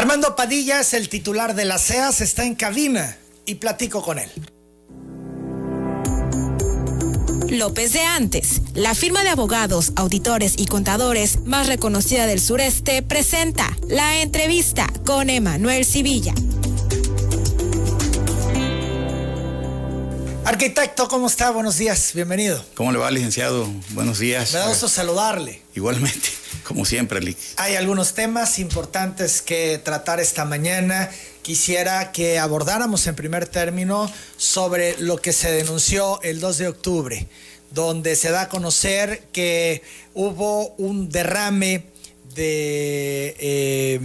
Armando Padilla es el titular de la CEAS, está en cabina y platico con él. López de Antes, la firma de abogados, auditores y contadores más reconocida del sureste, presenta la entrevista con Emanuel Civilla. Arquitecto, ¿cómo está? Buenos días, bienvenido. ¿Cómo le va, licenciado? Buenos días. Me da gusto saludarle. Igualmente, como siempre, Lick. Hay algunos temas importantes que tratar esta mañana. Quisiera que abordáramos en primer término sobre lo que se denunció el 2 de octubre, donde se da a conocer que hubo un derrame de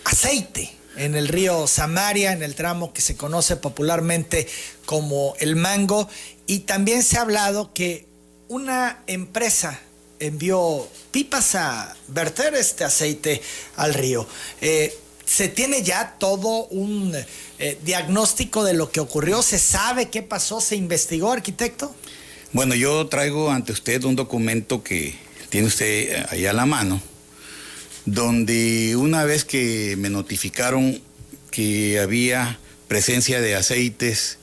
aceite en el río Samaria, en el tramo que se conoce popularmente como El Mango, y también se ha hablado que una empresa envió pipas a verter este aceite al río. ¿Se tiene ya todo un diagnóstico de lo que ocurrió? ¿Se sabe qué pasó? ¿Se investigó, arquitecto? Bueno, yo traigo ante usted un documento que tiene usted ahí a la mano, donde una vez que me notificaron que había presencia de aceites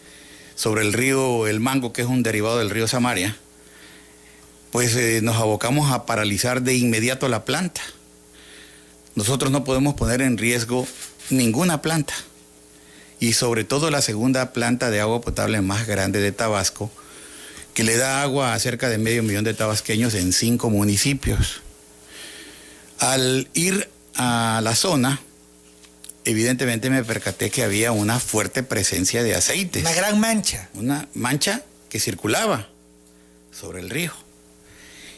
sobre el río El Mango, que es un derivado del río Samaria, pues nos abocamos a paralizar de inmediato la planta. Nosotros no podemos poner en riesgo ninguna planta, y sobre todo la segunda planta de agua potable más grande de Tabasco, que le da agua a cerca de 500,000 de tabasqueños en 5 municipios. Al ir a la zona, evidentemente me percaté que había una fuerte presencia de aceites. Una gran mancha. Una mancha que circulaba sobre el río.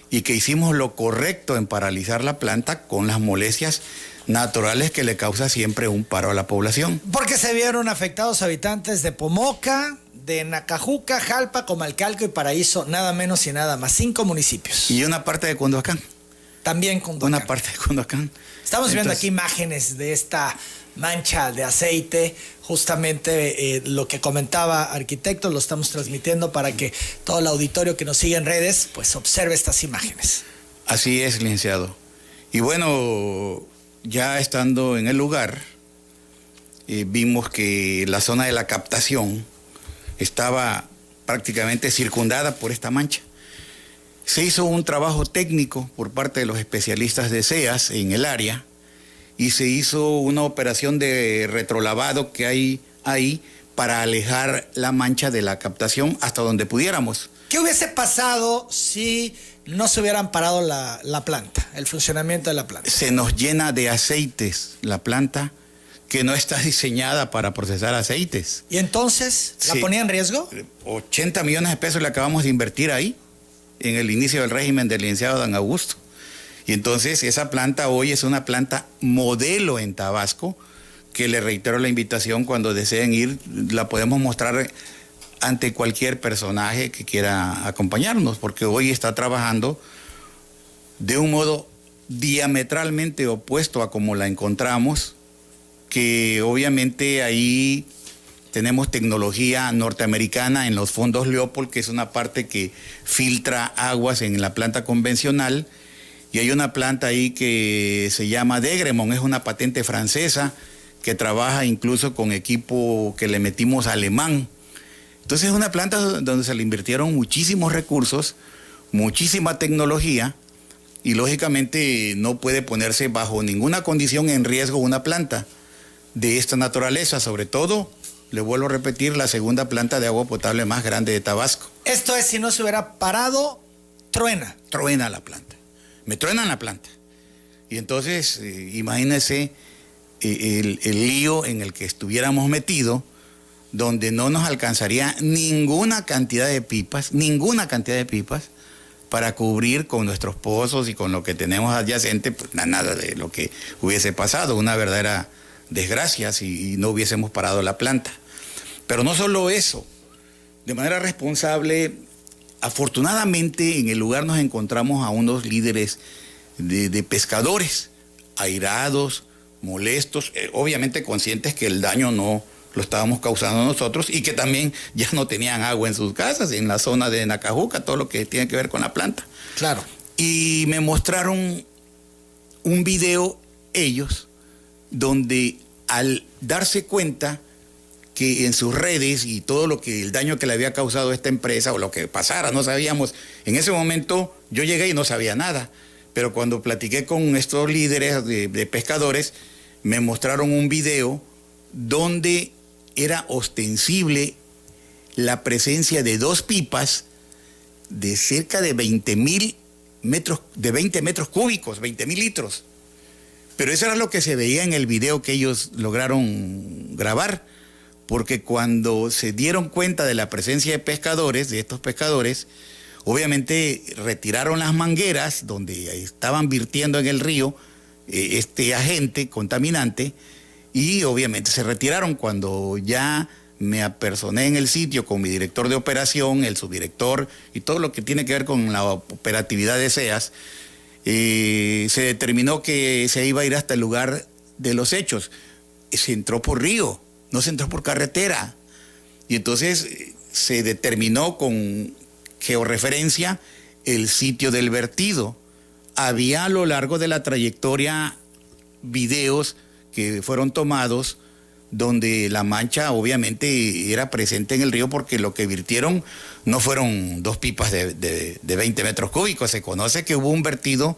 Y que hicimos lo correcto en paralizar la planta con las molestias naturales que le causa siempre un paro a la población. Porque se vieron afectados habitantes de Pomoca, de Nacajuca, Jalpa, Comalcalco y Paraíso, nada menos y nada más, 5 municipios. Y una parte de Cunduacán. También Cunduacán. Una parte de Cunduacán. Estamos viendo aquí imágenes de esta mancha de aceite, justamente lo que comentaba arquitecto, lo estamos transmitiendo para que todo el auditorio que nos sigue en redes, pues observe estas imágenes. Así es, licenciado. Y bueno, ya estando en el lugar, vimos que la zona de la captación estaba prácticamente circundada por esta mancha. Se hizo un trabajo técnico por parte de los especialistas de CEAS en el área y se hizo una operación de retrolavado que hay ahí para alejar la mancha de la captación hasta donde pudiéramos. ¿Qué hubiese pasado si no se hubieran parado la planta, el funcionamiento de la planta? Se nos llena de aceites la planta, que no está diseñada para procesar aceites. ¿Y entonces la ponía en riesgo? 80 millones de pesos le acabamos de invertir ahí, en el inicio del régimen del licenciado Dan Augusto. Y entonces esa planta hoy es una planta modelo en Tabasco, que le reitero la invitación, cuando deseen ir, la podemos mostrar ante cualquier personaje que quiera acompañarnos, porque hoy está trabajando de un modo diametralmente opuesto a como la encontramos, que obviamente ahí tenemos tecnología norteamericana en los fondos Leopold, que es una parte que filtra aguas en la planta convencional, y hay una planta ahí que se llama Degremont, es una patente francesa que trabaja incluso con equipo que le metimos alemán. Entonces es una planta donde se le invirtieron muchísimos recursos, muchísima tecnología, y lógicamente no puede ponerse bajo ninguna condición en riesgo una planta de esta naturaleza, sobre todo, le vuelvo a repetir, la segunda planta de agua potable más grande de Tabasco. Esto es, si no se hubiera parado, truena. Truena la planta. Me truenan la planta. Y entonces, imagínense el lío en el que estuviéramos metidos, donde no nos alcanzaría ninguna cantidad de pipas para cubrir con nuestros pozos y con lo que tenemos adyacente, pues nada de lo que hubiese pasado, una verdadera desgracia si no hubiésemos parado la planta. Pero no solo eso, de manera responsable, afortunadamente en el lugar nos encontramos a unos líderes de pescadores, airados, molestos, obviamente conscientes que el daño no lo estábamos causando nosotros y que también ya no tenían agua en sus casas, en la zona de Nacajuca, todo lo que tiene que ver con la planta. Claro. Y me mostraron un video ellos donde al darse cuenta que en sus redes y todo el daño que le había causado esta empresa o lo que pasara, no sabíamos. En ese momento yo llegué y no sabía nada, pero cuando platiqué con estos líderes de pescadores, me mostraron un video donde era ostensible la presencia de 2 pipas de cerca de 20 metros cúbicos, 20,000 litros. Pero eso era lo que se veía en el video que ellos lograron grabar, porque cuando se dieron cuenta de la presencia de estos pescadores, obviamente retiraron las mangueras donde estaban virtiendo en el río este agente contaminante, y obviamente se retiraron. Cuando ya me apersoné en el sitio con mi director de operación, el subdirector y todo lo que tiene que ver con la operatividad de SEAS, se determinó que se iba a ir hasta el lugar de los hechos. Se entró por río, no se entró por carretera. Y entonces se determinó con georreferencia el sitio del vertido. Había a lo largo de la trayectoria videos que fueron tomados donde la mancha obviamente era presente en el río, porque lo que virtieron no fueron 2 pipas de 20 metros cúbicos. Se conoce que hubo un vertido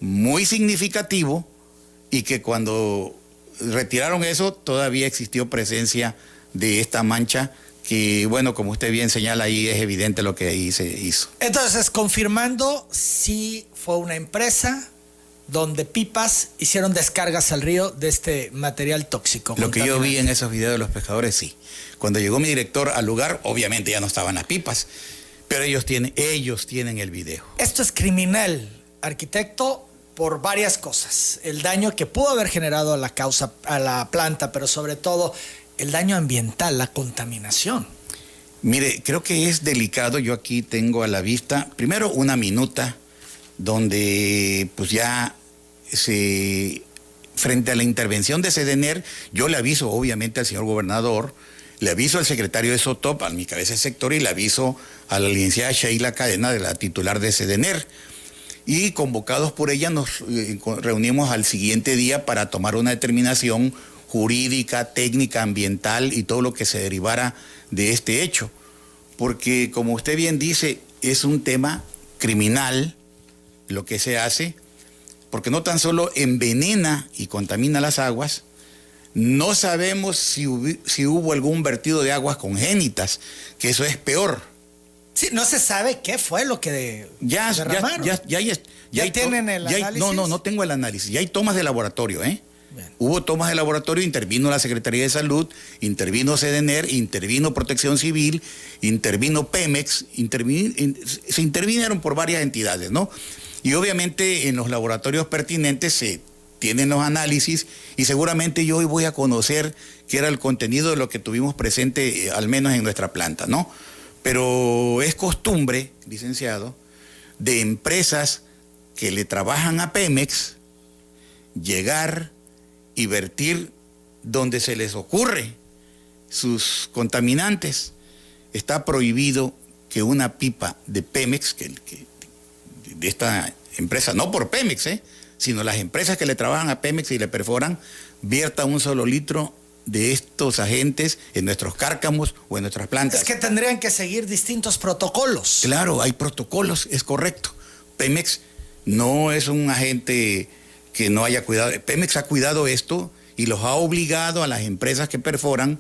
muy significativo y que cuando retiraron eso todavía existió presencia de esta mancha que, bueno, como usted bien señala ahí, es evidente lo que ahí se hizo. Entonces, confirmando, sí fue una empresa donde pipas hicieron descargas al río de este material tóxico. Lo que yo vi en esos videos de los pescadores, sí. Cuando llegó mi director al lugar, obviamente ya no estaban las pipas, pero ellos tienen el video. Esto es criminal, arquitecto, por varias cosas. El daño que pudo haber generado a la planta, pero sobre todo el daño ambiental, la contaminación. Mire, creo que es delicado. Yo aquí tengo a la vista, primero, una minuta donde pues ya frente a la intervención de Sedener, yo le aviso obviamente al señor gobernador, le aviso al secretario de SOTOP, a mi cabeza de sector, y le aviso a la licenciada Sheila Cadena, de la titular de Sedener. Y convocados por ella nos reunimos al siguiente día para tomar una determinación jurídica, técnica, ambiental y todo lo que se derivara de este hecho. Porque, como usted bien dice, es un tema criminal lo que se hace, porque no tan solo envenena y contamina las aguas, no sabemos si hubo algún vertido de aguas congénitas, que eso es peor. Sí, no se sabe qué fue lo que derramaron. ¿Ya tienen el análisis? No tengo el análisis. Ya hay tomas de laboratorio, ¿eh? Bien. Hubo tomas de laboratorio, intervino la Secretaría de Salud, intervino Sedener, intervino Protección Civil, intervino Pemex, se intervinieron por varias entidades, ¿no? Y obviamente en los laboratorios pertinentes se tienen los análisis, y seguramente yo hoy voy a conocer qué era el contenido de lo que tuvimos presente, al menos en nuestra planta, ¿no? Pero es costumbre, licenciado, de empresas que le trabajan a Pemex llegar y vertir donde se les ocurre sus contaminantes. Está prohibido que una pipa de Pemex, de esta empresa, no por Pemex, sino las empresas que le trabajan a Pemex y le perforan, vierta un solo litro de estos agentes en nuestros cárcamos o en nuestras plantas. Es que tendrían que seguir distintos protocolos. Claro, hay protocolos, es correcto. Pemex no es un agente que no haya cuidado. Pemex ha cuidado esto y los ha obligado a las empresas que perforan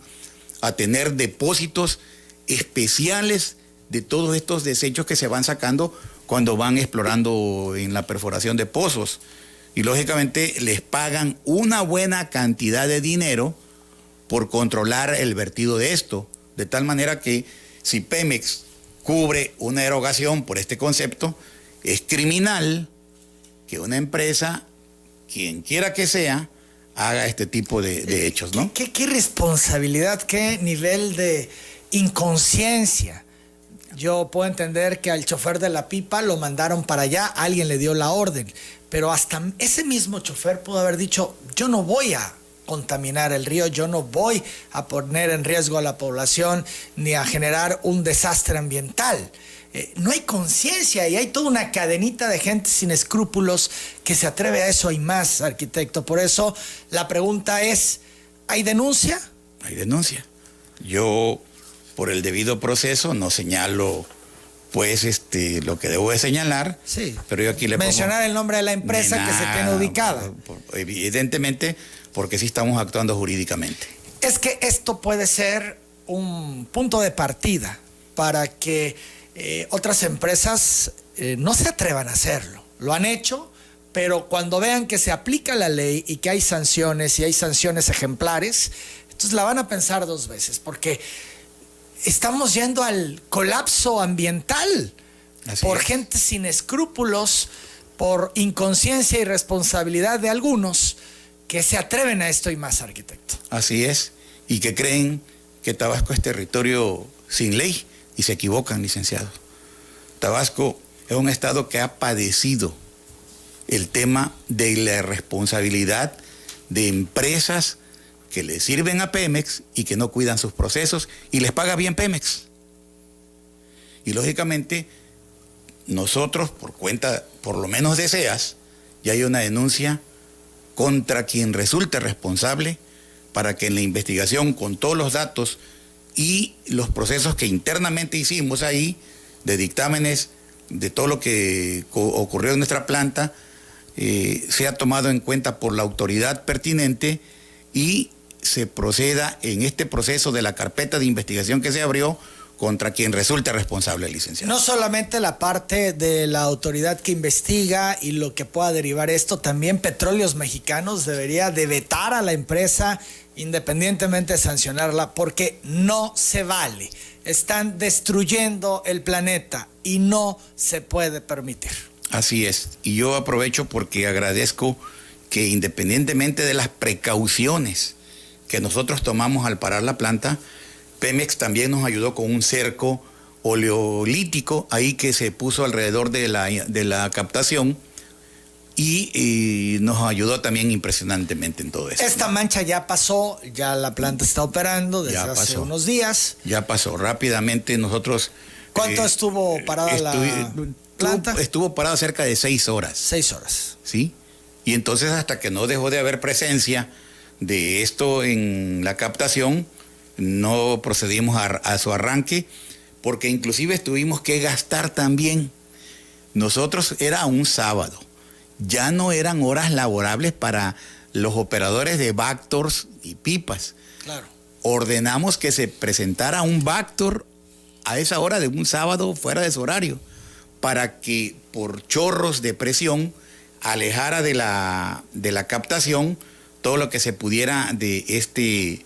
a tener depósitos especiales de todos estos desechos que se van sacando cuando van explorando en la perforación de pozos. Y lógicamente les pagan una buena cantidad de dinero por controlar el vertido de esto. De tal manera que si Pemex cubre una erogación por este concepto, es criminal que una empresa, quien quiera que sea, haga este tipo de hechos, ¿no? ¿Qué responsabilidad, qué nivel de inconsciencia? Yo puedo entender que al chofer de la pipa lo mandaron para allá, alguien le dio la orden, pero hasta ese mismo chofer pudo haber dicho, yo no voy a contaminar el río, yo no voy a poner en riesgo a la población ni a generar un desastre ambiental. no hay conciencia y hay toda una cadenita de gente sin escrúpulos que se atreve a eso y más, arquitecto. Por eso la pregunta es, ¿hay denuncia? Hay denuncia. Yo, por el debido proceso, no señalo pues lo que debo de señalar, sí, pero yo aquí le mencionar el nombre de la empresa que se tiene ubicada. Evidentemente, porque sí estamos actuando jurídicamente. Es que esto puede ser un punto de partida para que otras empresas no se atrevan a hacerlo. Lo han hecho, pero cuando vean que se aplica la ley y que hay sanciones y hay sanciones ejemplares, entonces la van a pensar dos veces, porque estamos yendo al colapso ambiental por gente sin escrúpulos, por inconsciencia y responsabilidad de algunos que se atreven a esto y más, arquitecto. Así es, y que creen que Tabasco es territorio sin ley, y se equivocan, licenciado. Tabasco es un estado que ha padecido el tema de la responsabilidad de empresas que le sirven a Pemex y que no cuidan sus procesos y les paga bien Pemex. Y lógicamente nosotros, por cuenta por lo menos de SEAS, ya hay una denuncia contra quien resulte responsable para que en la investigación, con todos los datos y los procesos que internamente hicimos ahí, de dictámenes de todo lo que ocurrió en nuestra planta, sea tomado en cuenta por la autoridad pertinente y se proceda en este proceso de la carpeta de investigación que se abrió contra quien resulte responsable, licenciado. No solamente la parte de la autoridad que investiga y lo que pueda derivar esto, también Petróleos Mexicanos debería de vetar a la empresa independientemente de sancionarla, porque no se vale. Están destruyendo el planeta y no se puede permitir. Así es, y yo aprovecho porque agradezco que independientemente de las precauciones que nosotros tomamos al parar la planta, Pemex también nos ayudó con un cerco oleolítico ahí que se puso alrededor de la captación y nos ayudó también impresionantemente en todo eso. Esta mancha ya pasó, ya la planta está operando desde hace unos días. Ya pasó rápidamente nosotros. ¿Cuánto estuvo parada la planta? Estuvo parada cerca de 6 horas. 6 horas. Sí, y entonces hasta que no dejó de haber presencia de esto en la captación, no procedimos a su arranque, porque inclusive tuvimos que gastar también. Nosotros era un sábado, ya no eran horas laborables para los operadores de Bactors y pipas. Claro. Ordenamos que se presentara un Bactor a esa hora de un sábado fuera de su horario, para que por chorros de presión alejara de la captación todo lo que se pudiera de este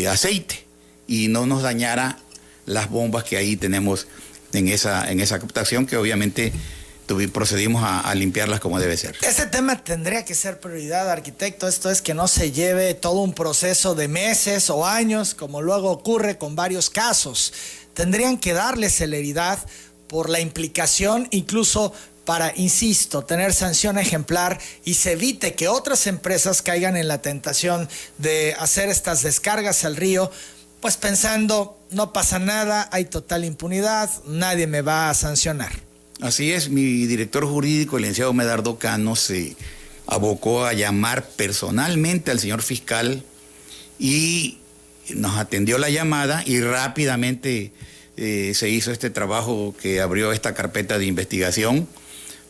aceite y no nos dañara las bombas que ahí tenemos en esa captación, que obviamente procedimos a limpiarlas como debe ser. Ese tema tendría que ser prioridad, arquitecto. Esto es que no se lleve todo un proceso de meses o años, como luego ocurre con varios casos. Tendrían que darle celeridad por la implicación, incluso para, insisto, tener sanción ejemplar y se evite que otras empresas caigan en la tentación de hacer estas descargas al río, pues pensando, no pasa nada, hay total impunidad, nadie me va a sancionar. Así es, mi director jurídico, el licenciado Medardo Cano, se abocó a llamar personalmente al señor fiscal y nos atendió la llamada y rápidamente se hizo este trabajo que abrió esta carpeta de investigación,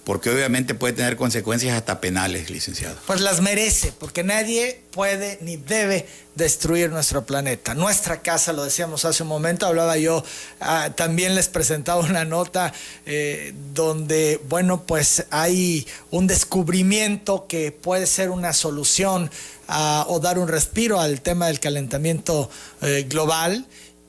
porque obviamente puede tener consecuencias hasta penales, licenciado. Pues las merece, porque nadie puede ni debe destruir nuestro planeta. Nuestra casa, lo decíamos hace un momento, hablaba yo, también les presentaba una nota donde, bueno, pues hay un descubrimiento que puede ser una solución o dar un respiro al tema del calentamiento global.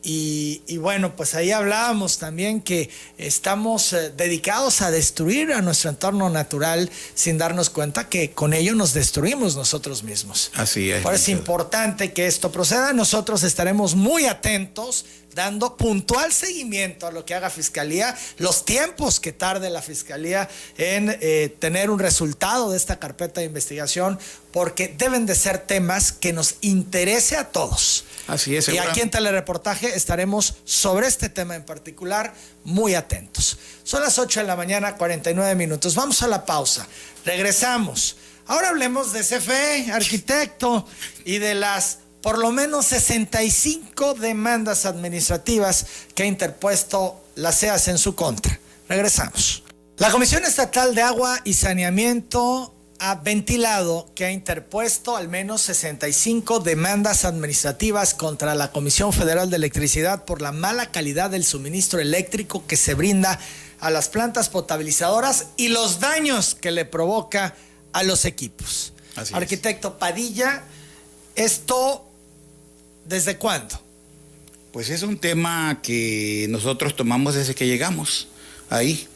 Y bueno, pues ahí hablábamos también que estamos dedicados a destruir a nuestro entorno natural sin darnos cuenta que con ello nos destruimos nosotros mismos. Así es. Por eso es importante que esto proceda. Nosotros estaremos muy atentos. dando puntual seguimiento a lo que haga Fiscalía, los tiempos que tarde la Fiscalía en tener un resultado de esta carpeta de investigación, porque deben de ser temas que nos interese a todos. Así es, y aquí en Telereportaje estaremos sobre este tema en particular muy atentos. Son las 8 de la mañana, 49 minutos. Vamos a la pausa. Regresamos. Ahora hablemos de CFE, arquitecto, y de las por lo menos 65 demandas administrativas que ha interpuesto la CEAS en su contra. Regresamos. La Comisión Estatal de Agua y Saneamiento ha ventilado que ha interpuesto al menos 65 demandas administrativas contra la Comisión Federal de Electricidad por la mala calidad del suministro eléctrico que se brinda a las plantas potabilizadoras y los daños que le provoca a los equipos. Arquitecto Padilla, esto... ¿desde cuándo? Pues es un tema que nosotros tomamos desde que llegamos ahí.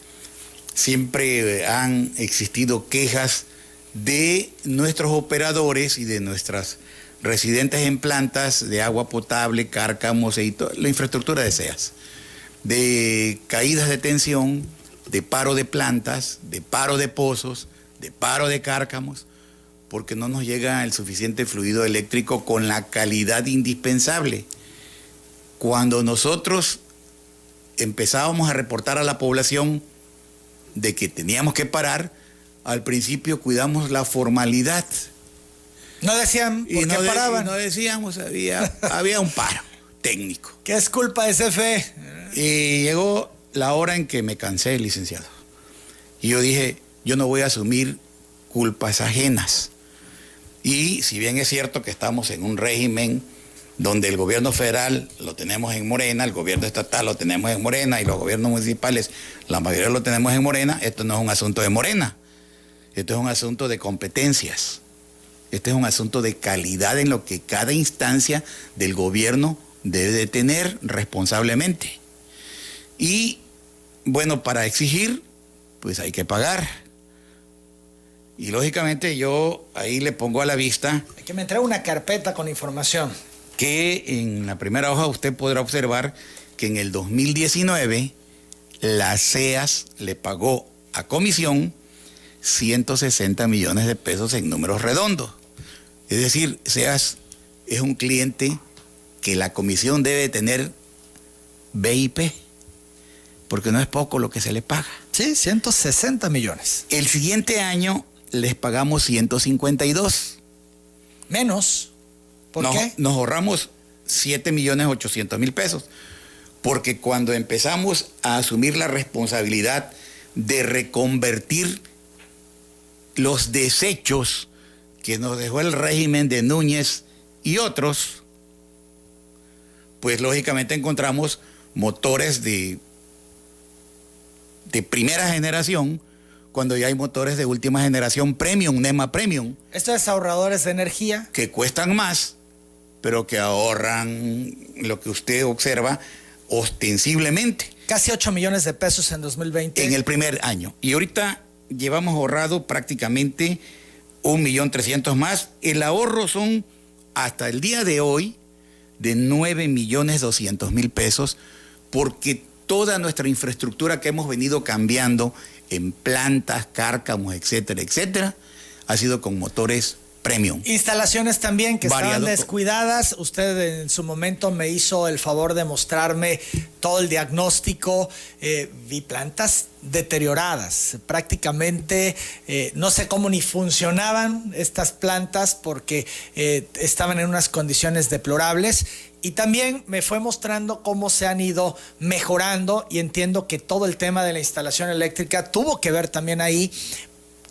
Siempre han existido quejas de nuestros operadores y de nuestras residentes en plantas de agua potable, cárcamos y toda la infraestructura de CEAS, de caídas de tensión, de paro de plantas, de paro de pozos, de paro de cárcamos, porque no nos llega el suficiente fluido eléctrico con la calidad indispensable. Cuando nosotros empezábamos a reportar a la población de que teníamos que parar, al principio cuidamos la formalidad. No decían por qué paraban. No decíamos, había un paro técnico. ¿Qué es culpa de CFE? Y llegó la hora en que me cansé, licenciado. Y yo dije, yo no voy a asumir culpas ajenas. Y si bien es cierto que estamos en un régimen donde el gobierno federal lo tenemos en Morena, el gobierno estatal lo tenemos en Morena y los gobiernos municipales, la mayoría lo tenemos en Morena, esto no es un asunto de Morena, esto es un asunto de competencias, este es un asunto de calidad en lo que cada instancia del gobierno debe de tener responsablemente. Y bueno, para exigir, pues hay que pagar. Y lógicamente yo ahí le pongo a la vista... Hay que me entregue una carpeta con información. Que en la primera hoja usted podrá observar que en el 2019 la CEAS le pagó a comisión 160 millones de pesos en números redondos. Es decir, CEAS es un cliente que la comisión debe tener BIP, porque no es poco lo que se le paga. Sí, 160 millones. El siguiente año les pagamos 152. Menos. ¿Por qué? Nos ahorramos 7.800.000 pesos. Porque cuando empezamos a asumir la responsabilidad de reconvertir los desechos que nos dejó el régimen de Núñez y otros, pues lógicamente encontramos motores de primera generación, cuando ya hay motores de última generación premium, NEMA premium. Esto es ahorradores de energía. Que cuestan más, pero que ahorran lo que usted observa ostensiblemente. Casi 8 millones de pesos en 2020. En el primer año. Y ahorita llevamos ahorrado prácticamente 1.300.000 más. El ahorro son, hasta el día de hoy, de 9.200.000 pesos, porque toda nuestra infraestructura que hemos venido cambiando en plantas, cárcamos, etcétera, etcétera, ha sido con motores premium. Instalaciones también que estaban descuidadas. Usted en su momento me hizo el favor de mostrarme todo el diagnóstico. Vi plantas deterioradas. Prácticamente no sé cómo ni funcionaban estas plantas porque estaban en unas condiciones deplorables. Y también me fue mostrando cómo se han ido mejorando, y entiendo que todo el tema de la instalación eléctrica tuvo que ver también ahí,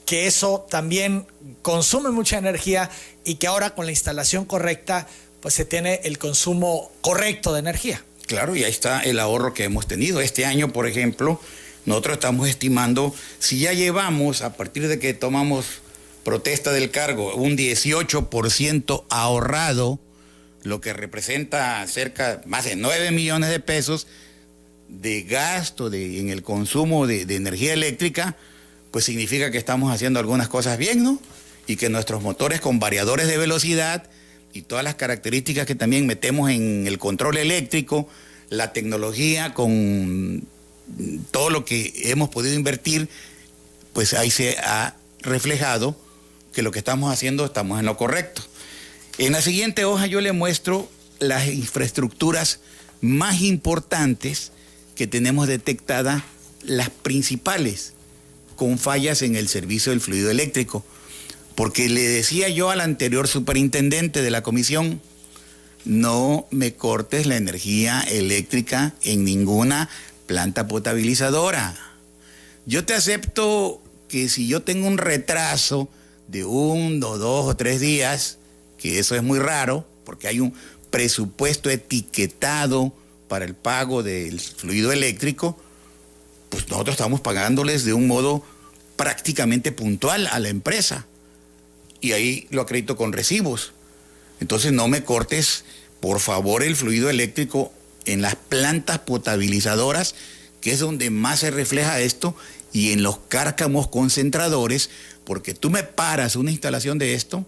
que eso también consume mucha energía y que ahora con la instalación correcta pues se tiene el consumo correcto de energía. Claro, y ahí está el ahorro que hemos tenido. Este año, por ejemplo, nosotros estamos estimando, si ya llevamos, a partir de que tomamos protesta del cargo, un 18% ahorrado, lo que representa más de 9 millones de pesos de gasto en el consumo de energía eléctrica, pues significa que estamos haciendo algunas cosas bien, ¿no? Y que nuestros motores con variadores de velocidad y todas las características que también metemos en el control eléctrico, la tecnología, con todo lo que hemos podido invertir, pues ahí se ha reflejado que lo que estamos haciendo estamos en lo correcto. En la siguiente hoja yo le muestro las infraestructuras más importantes que tenemos detectadas, las principales, con fallas en el servicio del fluido eléctrico. Porque le decía yo al anterior superintendente de la comisión, no me cortes la energía eléctrica en ninguna planta potabilizadora. Yo te acepto que si yo tengo un retraso de 1, 2 o 3 días, que eso es muy raro, porque hay un presupuesto etiquetado para el pago del fluido eléctrico, pues nosotros estamos pagándoles de un modo prácticamente puntual a la empresa. Y ahí lo acredito con recibos. Entonces no me cortes, por favor, el fluido eléctrico en las plantas potabilizadoras, que es donde más se refleja esto, y en los cárcamos concentradores, porque tú me paras una instalación de esto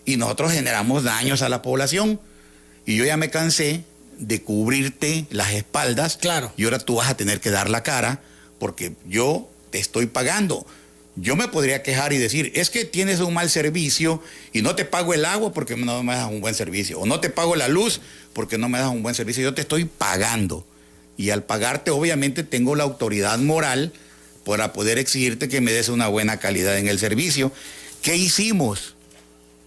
y nosotros generamos daños a la población. Y yo ya me cansé de cubrirte las espaldas. Claro. Y ahora tú vas a tener que dar la cara porque yo te estoy pagando. Yo me podría quejar y decir, es que tienes un mal servicio y no te pago el agua porque no me das un buen servicio. O no te pago la luz porque no me das un buen servicio. Yo te estoy pagando. Y al pagarte, obviamente, tengo la autoridad moral para poder exigirte que me des una buena calidad en el servicio. ¿Qué hicimos?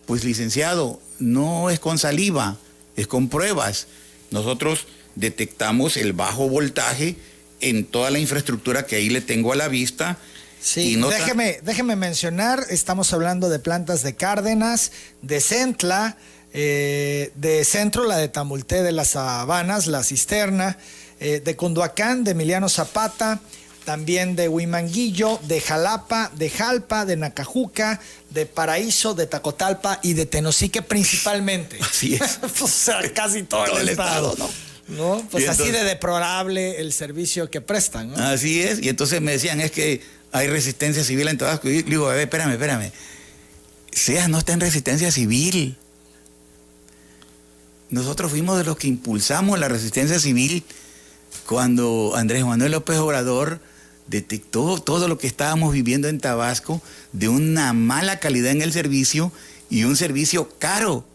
Pues, licenciado, no es con saliva, es con pruebas. Nosotros detectamos el bajo voltaje en toda la infraestructura que ahí le tengo a la vista. Sí, déjeme mencionar, estamos hablando de plantas de Cárdenas, de Centla, de Centro, la de Tamulté de las Sabanas, la Cisterna, de Cunduacán, de Emiliano Zapata, también de Huimanguillo, de Jalapa, de Jalpa, de Nacajuca, de Paraíso, de Tacotalpa y de Tenosique principalmente. Así es. O sea, casi todo el estado, ¿no? Pues así de deplorable el servicio que prestan, ¿no? Así es, y entonces me decían, es que hay resistencia civil en Tabasco. Y digo, a ver, espérame. SEAS no está en resistencia civil. Nosotros fuimos de los que impulsamos la resistencia civil cuando Andrés Manuel López Obrador detectó todo lo que estábamos viviendo en Tabasco de una mala calidad en el servicio y un servicio caro.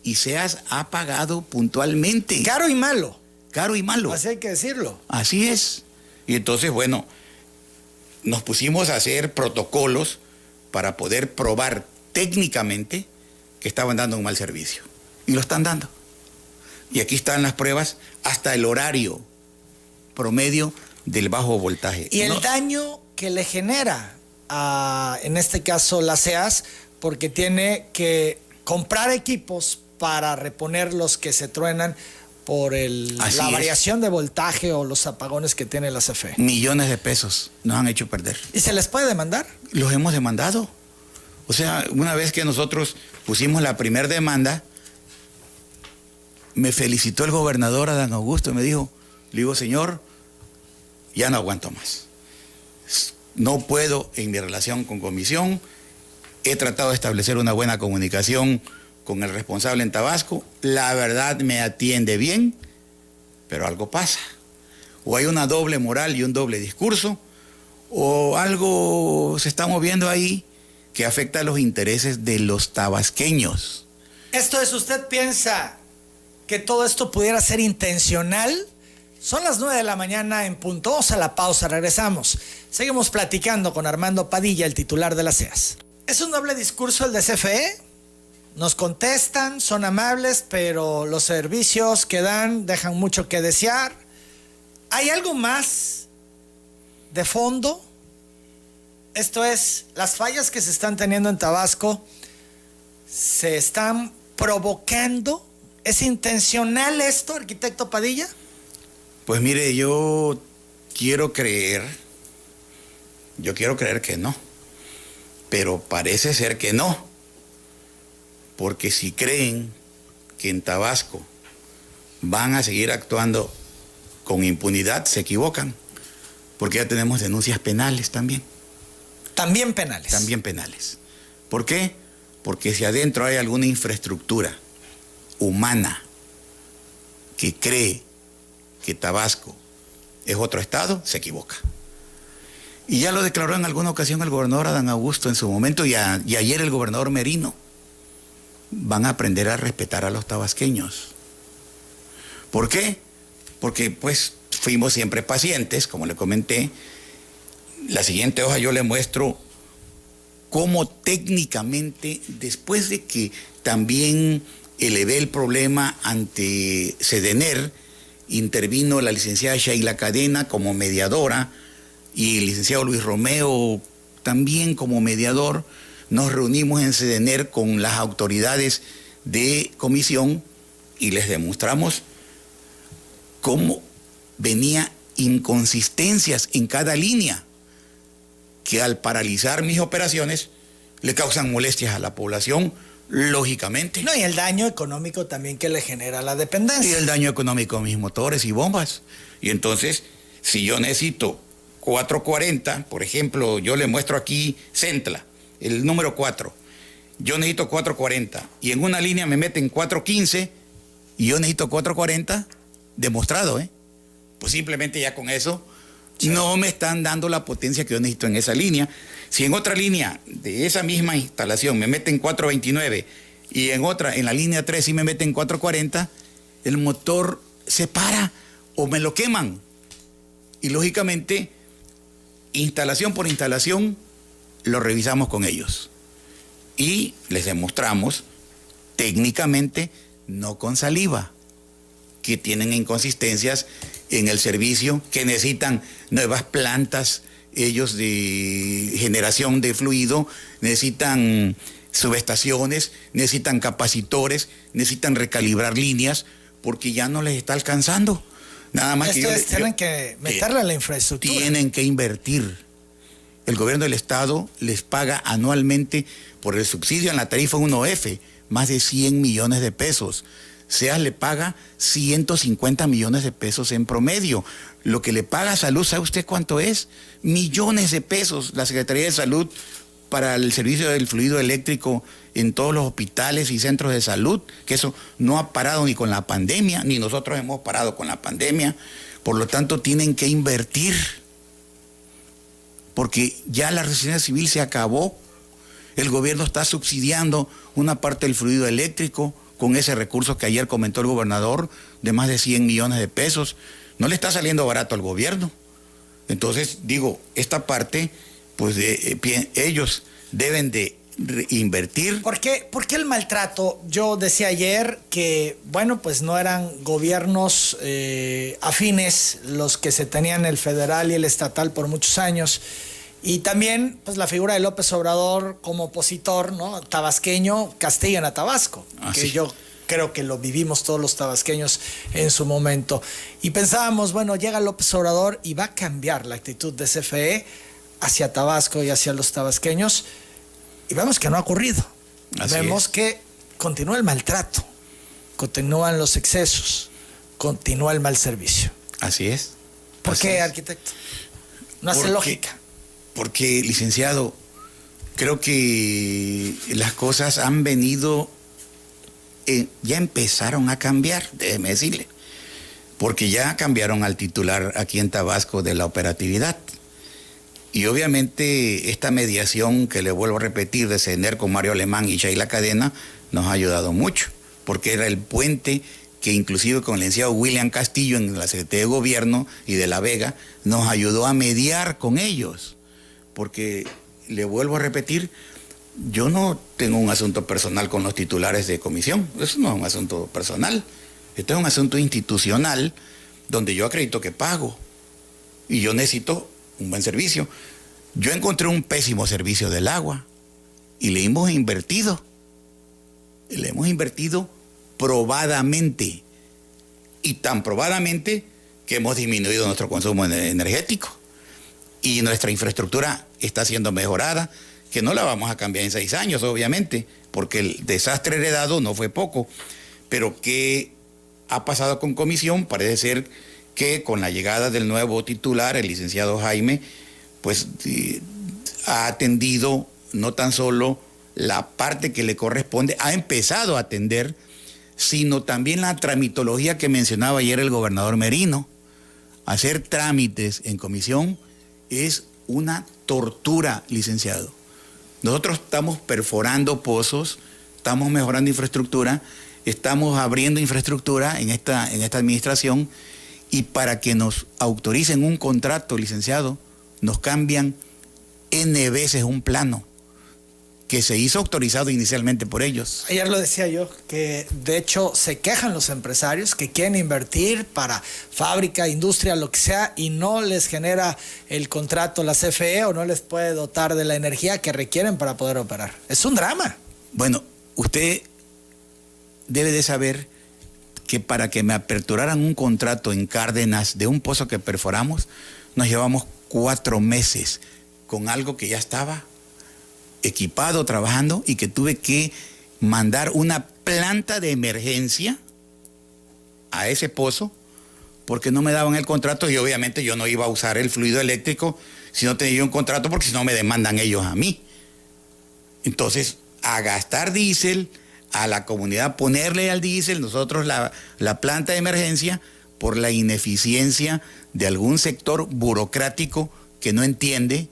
Y SEAS ha pagado puntualmente. Caro y malo. Caro y malo. Así hay que decirlo. Así es. Y entonces, bueno, nos pusimos a hacer protocolos para poder probar técnicamente que estaban dando un mal servicio. Y lo están dando. Y aquí están las pruebas, hasta el horario promedio del bajo voltaje. Y el daño que le genera a, en este caso, la SEAS, porque tiene que comprar equipos para reponer los que se truenan por la variación de voltaje o los apagones que tiene la CFE. Millones de pesos nos han hecho perder. ¿Y se les puede demandar? Los hemos demandado. O sea, una vez que nosotros pusimos la primera demanda, me felicitó el gobernador Adán Augusto y me dijo, le digo, señor, ya no aguanto más. No puedo en mi relación con comisión. He tratado de establecer una buena comunicación con el responsable en Tabasco. La verdad me atiende bien, pero algo pasa. O hay una doble moral y un doble discurso, o algo se está moviendo ahí que afecta a los intereses de los tabasqueños. Esto es, ¿usted piensa que todo esto pudiera ser intencional? Son las 9 de la mañana en punto. Vamos a la pausa, regresamos. Seguimos platicando con Armando Padilla, el titular de la SEAS. ¿Es un doble discurso el de CFE? Nos contestan, son amables, pero los servicios que dan dejan mucho que desear. ¿Hay algo más de fondo? Esto es, las fallas que se están teniendo en Tabasco se están provocando. ¿Es intencional esto, arquitecto Padilla? Pues mire, yo quiero creer que no, pero parece ser que no, porque si creen que en Tabasco van a seguir actuando con impunidad, se equivocan, porque ya tenemos denuncias penales también. También penales. También penales. ¿Por qué? Porque si adentro hay alguna infraestructura humana que cree que Tabasco es otro estado, se equivoca. Y ya lo declaró en alguna ocasión el gobernador Adán Augusto en su momento y ayer el gobernador Merino. Van a aprender a respetar a los tabasqueños. ¿Por qué? Porque pues fuimos siempre pacientes, como le comenté. La siguiente hoja yo le muestro cómo técnicamente, después de que también elevé el problema ante Sedener, intervino la licenciada Sheila Cadena como mediadora y el licenciado Luis Romeo también como mediador. Nos reunimos en Sedener con las autoridades de comisión y les demostramos cómo venía inconsistencias en cada línea que al paralizar mis operaciones le causan molestias a la población, lógicamente. No, y el daño económico también que le genera la dependencia. Y el daño económico a mis motores y bombas. Y entonces, si yo necesito 440, por ejemplo, yo le muestro aquí Centla, el número 4. Yo necesito 440 y en una línea me meten 415 y yo necesito 440, demostrado, Pues simplemente ya con eso no me están dando la potencia que yo necesito en esa línea. Si en otra línea de esa misma instalación me meten 429 y en otra, en la línea 3, sí me meten 440, el motor se para o me lo queman. Y lógicamente, instalación por instalación, lo revisamos con ellos. Y les demostramos técnicamente, no con saliva, que tienen inconsistencias en el servicio, que necesitan nuevas plantas, ellos de generación de fluido, necesitan subestaciones, necesitan capacitores, necesitan recalibrar líneas, porque ya no les está alcanzando. Nada más tienen que meterle a la infraestructura. Tienen que invertir. El gobierno del estado les paga anualmente por el subsidio en la tarifa 1F, más de 100 millones de pesos. SEAS le paga 150 millones de pesos en promedio. Lo que le paga Salud, ¿sabe usted cuánto es? Millones de pesos. La Secretaría de Salud para el servicio del fluido eléctrico en todos los hospitales y centros de salud, que eso no ha parado ni con la pandemia, ni nosotros hemos parado con la pandemia. Por lo tanto, tienen que invertir, porque ya la resistencia civil se acabó. El gobierno está subsidiando una parte del fluido eléctrico con ese recurso que ayer comentó el gobernador de más de 100 millones de pesos. No le está saliendo barato al gobierno. Entonces, digo, esta parte, pues ellos deben de invertir. ¿Por qué el maltrato? Yo decía ayer que, bueno, pues no eran gobiernos afines los que se tenían el federal y el estatal por muchos años. Y también, pues la figura de López Obrador como opositor, ¿no? Tabasqueño, castigan a Tabasco, que sí. Yo creo que lo vivimos todos los tabasqueños en su momento. Y pensábamos, bueno, llega López Obrador y va a cambiar la actitud de CFE hacia Tabasco y hacia los tabasqueños. Y vemos que no ha ocurrido. Vemos que continúa el maltrato, continúan los excesos, continúa el mal servicio. Así es. ¿Por qué, arquitecto? No hace lógica. Porque, licenciado, creo que las cosas han venido, ya empezaron a cambiar, déjeme decirle, porque ya cambiaron al titular aquí en Tabasco de la operatividad. Y obviamente esta mediación que le vuelvo a repetir de Sedener con Mario Alemán y Sheila Cadena nos ha ayudado mucho, porque era el puente que inclusive con el licenciado William Castillo en la Secretaría de Gobierno y de La Vega nos ayudó a mediar con ellos. Porque, le vuelvo a repetir, yo no tengo un asunto personal con los titulares de comisión. Eso no es un asunto personal. Esto es un asunto institucional donde yo acredito que pago. Y yo necesito un buen servicio. Yo encontré un pésimo servicio del agua y le hemos invertido. Le hemos invertido probadamente. Y tan probadamente que hemos disminuido nuestro consumo energético. Y nuestra infraestructura está siendo mejorada, que no la vamos a cambiar en 6 años, obviamente, porque el desastre heredado no fue poco. Pero ¿qué ha pasado con comisión? Parece ser que con la llegada del nuevo titular, el licenciado Jaime, pues ha atendido no tan solo la parte que le corresponde, ha empezado a atender, sino también la tramitología que mencionaba ayer el gobernador Merino. hacer trámites en comisión es una tortura, licenciado. Nosotros estamos perforando pozos, estamos mejorando infraestructura, estamos abriendo infraestructura en esta administración, y para que nos autoricen un contrato, licenciado, nos cambian N veces un plano que se hizo autorizado inicialmente por ellos. Ayer lo decía yo, que de hecho se quejan los empresarios que quieren invertir para fábrica, industria, lo que sea, y no les genera el contrato la CFE o no les puede dotar de la energía que requieren para poder operar. Es un drama. Bueno, usted debe de saber que para que me aperturaran un contrato en Cárdenas de un pozo que perforamos, nos llevamos 4 meses con algo que ya estaba equipado, trabajando, y que tuve que mandar una planta de emergencia a ese pozo porque no me daban el contrato, y obviamente yo no iba a usar el fluido eléctrico si no tenía un contrato, porque si no me demandan ellos a mí. Entonces, a gastar diésel, a la comunidad ponerle al diésel, nosotros la planta de emergencia, por la ineficiencia de algún sector burocrático que no entiende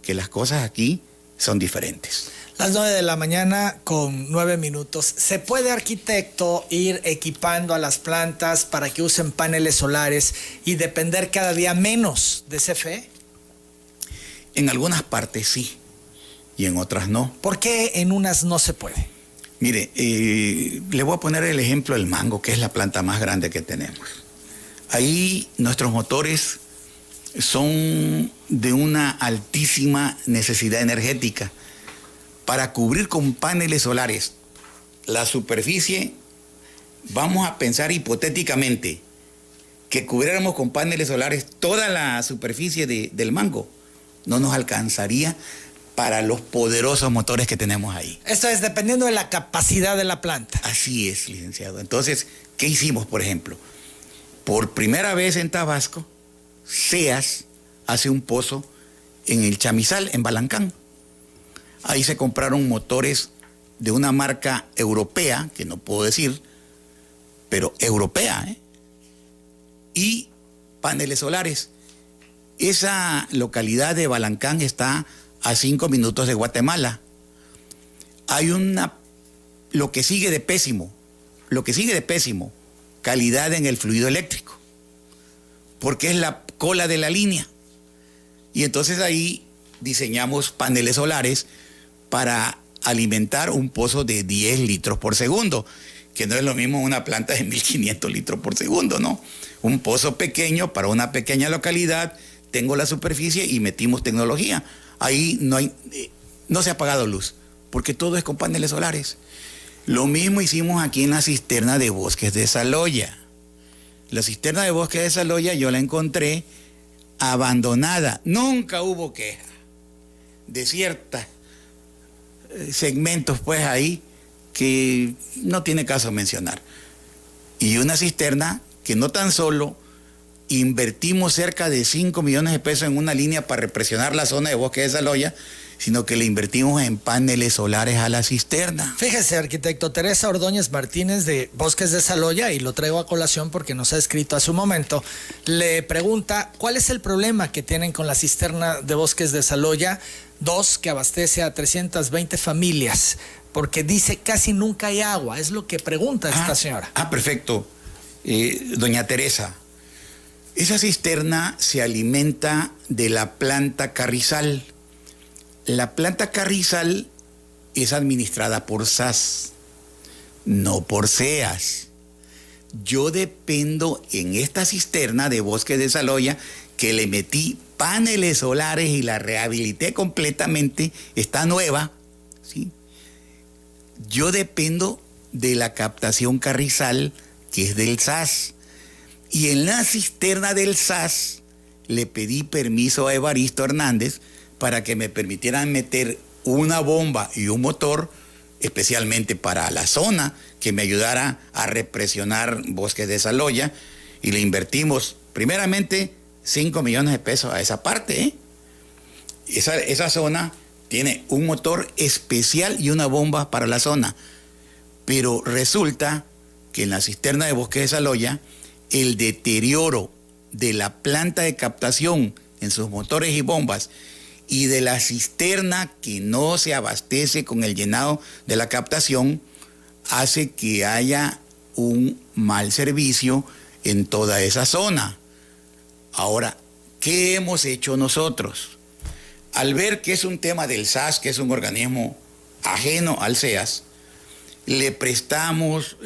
que las cosas aquí son diferentes. Las 9 de la mañana con 9 minutos. ¿Se puede, arquitecto, ir equipando a las plantas para que usen paneles solares y depender cada día menos de CFE? En algunas partes sí, y en otras no. ¿Por qué en unas no se puede? Mire, le voy a poner el ejemplo del Mango, que es la planta más grande que tenemos. Ahí nuestros motores son de una altísima necesidad energética. Para cubrir con paneles solares la superficie, vamos a pensar hipotéticamente que cubriéramos con paneles solares toda la superficie del Mango, no nos alcanzaría para los poderosos motores que tenemos ahí. Esto es dependiendo de la capacidad de la planta. Así es, licenciado. Entonces, ¿qué hicimos, por ejemplo? Por primera vez en Tabasco, SEAS hace un pozo en el Chamizal, en Balancán. Ahí se compraron motores de una marca europea, que no puedo decir, pero europea, y paneles solares. Esa localidad de Balancán está a 5 minutos de Guatemala. Hay lo que sigue de pésimo, calidad en el fluido eléctrico, porque es la cola de la línea. Y entonces ahí diseñamos paneles solares para alimentar un pozo de 10 litros por segundo, que no es lo mismo una planta de 1500 litros por segundo, ¿no? Un pozo pequeño para una pequeña localidad, tengo la superficie y metimos tecnología. Ahí no se ha apagado luz, porque todo es con paneles solares. Lo mismo hicimos aquí en la cisterna de Bosques de Saloya. La cisterna de Bosques de Saloya yo la encontré abandonada. Nunca hubo queja de ciertos segmentos pues ahí que no tiene caso mencionar. Y una cisterna que no tan solo invertimos cerca de 5 millones de pesos en una línea para represionar la zona de Bosque de Saloya, sino que le invertimos en paneles solares a la cisterna. Fíjese, arquitecto, Teresa Ordóñez Martínez de Bosques de Saloya, y lo traigo a colación porque nos ha escrito hace un momento, le pregunta cuál es el problema que tienen con la cisterna de Bosques de Saloya 2, que abastece a 320 familias, porque dice casi nunca hay agua, es lo que pregunta esta señora. Perfecto. Doña Teresa, esa cisterna se alimenta de la planta Carrizal. La planta Carrizal es administrada por SAS, no por SEAS. Yo dependo en esta cisterna de Bosque de Saloya, que le metí paneles solares y la rehabilité completamente, está nueva, ¿sí? Yo dependo de la captación Carrizal, que es del SAS. Y en la cisterna del SAS le pedí permiso a Evaristo Hernández para que me permitieran meter una bomba y un motor especialmente para la zona, que me ayudara a represionar Bosques de Saloya, y le invertimos primeramente 5 millones de pesos a esa parte. Esa zona tiene un motor especial y una bomba para la zona, pero resulta que en la cisterna de Bosques de Saloya el deterioro de la planta de captación en sus motores y bombas y de la cisterna que no se abastece con el llenado de la captación, hace que haya un mal servicio en toda esa zona. Ahora, ¿qué hemos hecho nosotros? Al ver que es un tema del SAS, que es un organismo ajeno al SEAS, le prestamos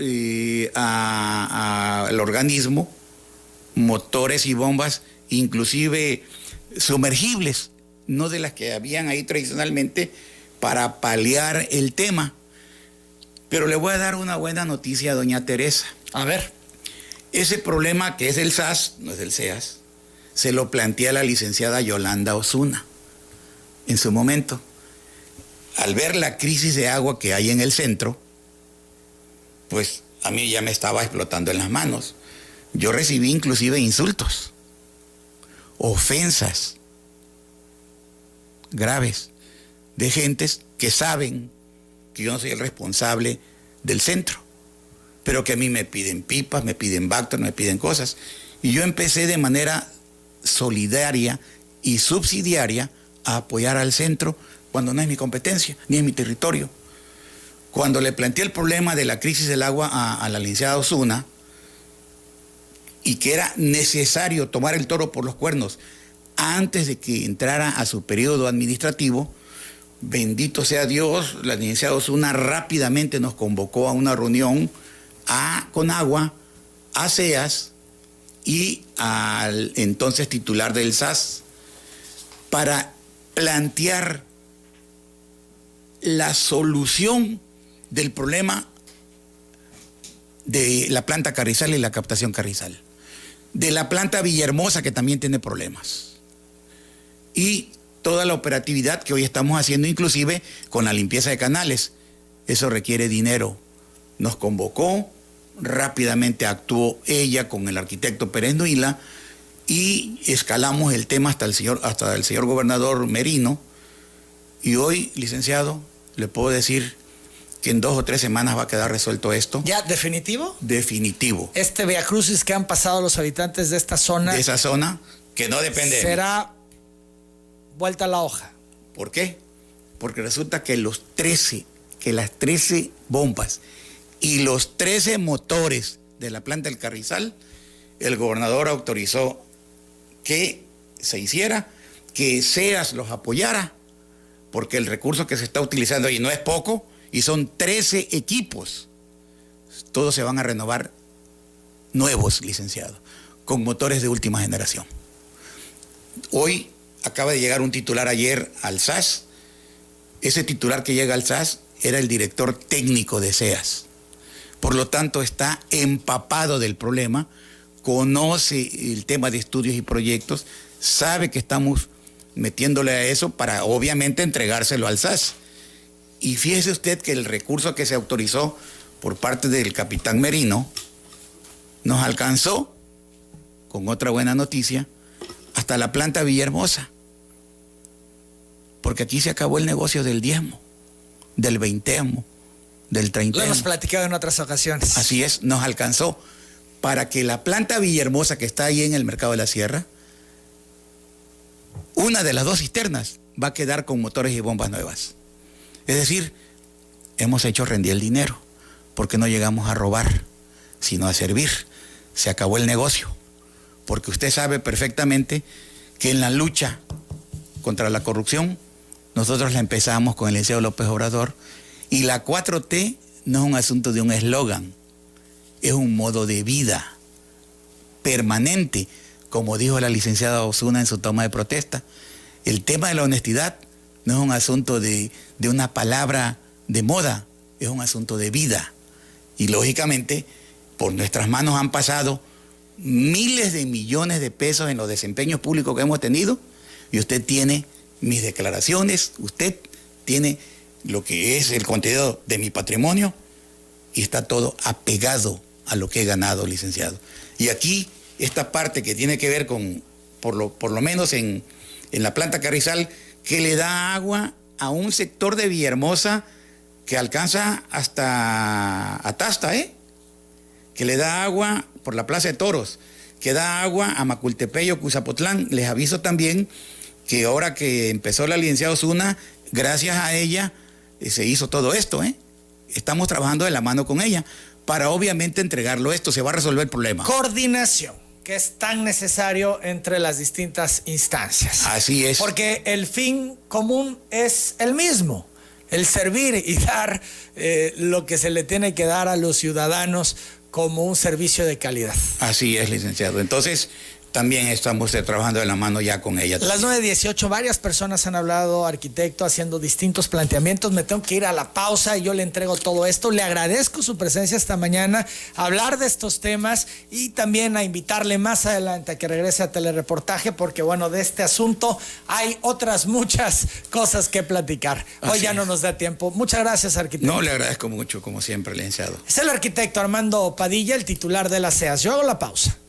al organismo motores y bombas, inclusive sumergibles, no de las que habían ahí tradicionalmente, para paliar el tema. Pero le voy a dar una buena noticia a doña Teresa. A ver. Ese problema que es del SAS, no es del SEAS, se lo plantea la licenciada Yolanda Osuna en su momento. Al ver la crisis de agua que hay en el centro, pues a mí ya me estaba explotando en las manos. Yo recibí inclusive insultos, ofensas graves de gentes que saben que yo no soy el responsable del centro, pero que a mí me piden pipas, me piden Bactor, me piden cosas. Y yo empecé de manera solidaria y subsidiaria a apoyar al centro cuando no es mi competencia, ni es mi territorio. Cuando le planteé el problema de la crisis del agua a la licenciada Osuna, y que era necesario tomar el toro por los cuernos antes de que entrara a su periodo administrativo, bendito sea Dios, la licenciada Osuna rápidamente nos convocó a una reunión a Conagua, a SEAS y al entonces titular del SAS para plantear la solución del problema de la planta Carrizal y la captación Carrizal, de la planta Villahermosa, que también tiene problemas, y toda la operatividad que hoy estamos haciendo, inclusive con la limpieza de canales. Eso requiere dinero. Nos convocó, rápidamente actuó ella con el arquitecto Pérez Nuila y escalamos el tema hasta el señor gobernador Merino. Y hoy, licenciado, le puedo decir que en 2 o 3 semanas va a quedar resuelto esto. ¿Ya definitivo? Definitivo. Este viacrucis que han pasado los habitantes de esta zona. De esa zona, que no depende de mí. Será vuelta a la hoja. ¿Por qué? Porque resulta que las 13 bombas y los 13 motores de la planta del Carrizal, el gobernador autorizó que se hiciera, que SEAS los apoyara, porque el recurso que se está utilizando ahí no es poco, y son 13 equipos. Todos se van a renovar nuevos, licenciado, con motores de última generación. Hoy acaba de llegar un titular ayer al SAS. Ese titular que llega al SAS era el director técnico de SEAS. Por lo tanto, está empapado del problema, conoce el tema de estudios y proyectos, sabe que estamos metiéndole a eso para obviamente entregárselo al SAS. Y fíjese usted que el recurso que se autorizó por parte del capitán Merino nos alcanzó, con otra buena noticia, hasta la planta Villahermosa. Porque aquí se acabó el negocio del diezmo, del veintemo, del treintemo. Lo hemos platicado en otras ocasiones. Así es, nos alcanzó para que la planta Villahermosa, que está ahí en el Mercado de la Sierra, una de las 2 cisternas va a quedar con motores y bombas nuevas. Es decir, hemos hecho rendir el dinero, porque no llegamos a robar, sino a servir. Se acabó el negocio, porque usted sabe perfectamente que en la lucha contra la corrupción, nosotros la empezamos con el licenciado López Obrador, y la 4T no es un asunto de un eslogan, es un modo de vida permanente, como dijo la licenciada Osuna en su toma de protesta. El tema de la honestidad no es un asunto de una palabra de moda, es un asunto de vida. Y lógicamente, por nuestras manos han pasado miles de millones de pesos en los desempeños públicos que hemos tenido, y usted tiene mis declaraciones, usted tiene lo que es el contenido de mi patrimonio, y está todo apegado a lo que he ganado, licenciado. Y aquí, esta parte que tiene que ver con, por lo menos en la planta Carrizal, que le da agua a un sector de Villahermosa que alcanza hasta Atasta, que le da agua por la Plaza de Toros, que da agua a Macultepec, Cuzapotlán. Les aviso también que ahora que empezó la licenciada Osuna, gracias a ella se hizo todo esto, ¿eh? Estamos trabajando de la mano con ella para obviamente entregarlo esto, se va a resolver el problema. Coordinación, que es tan necesario entre las distintas instancias. Así es. Porque el fin común es el mismo, el servir y dar lo que se le tiene que dar a los ciudadanos como un servicio de calidad. Así es, licenciado. Entonces, también estamos trabajando de la mano ya con ella. A las 9:18 varias personas han hablado, arquitecto, haciendo distintos planteamientos. Me tengo que ir a la pausa y yo le entrego todo esto. Le agradezco su presencia esta mañana, a hablar de estos temas y también a invitarle más adelante a que regrese a Telereportaje, porque bueno, de este asunto hay otras muchas cosas que platicar. Hoy ya no nos da tiempo. Muchas gracias, arquitecto. No, le agradezco mucho, como siempre, licenciado. Es el arquitecto Armando Padilla, el titular de la CEAS. Yo hago la pausa.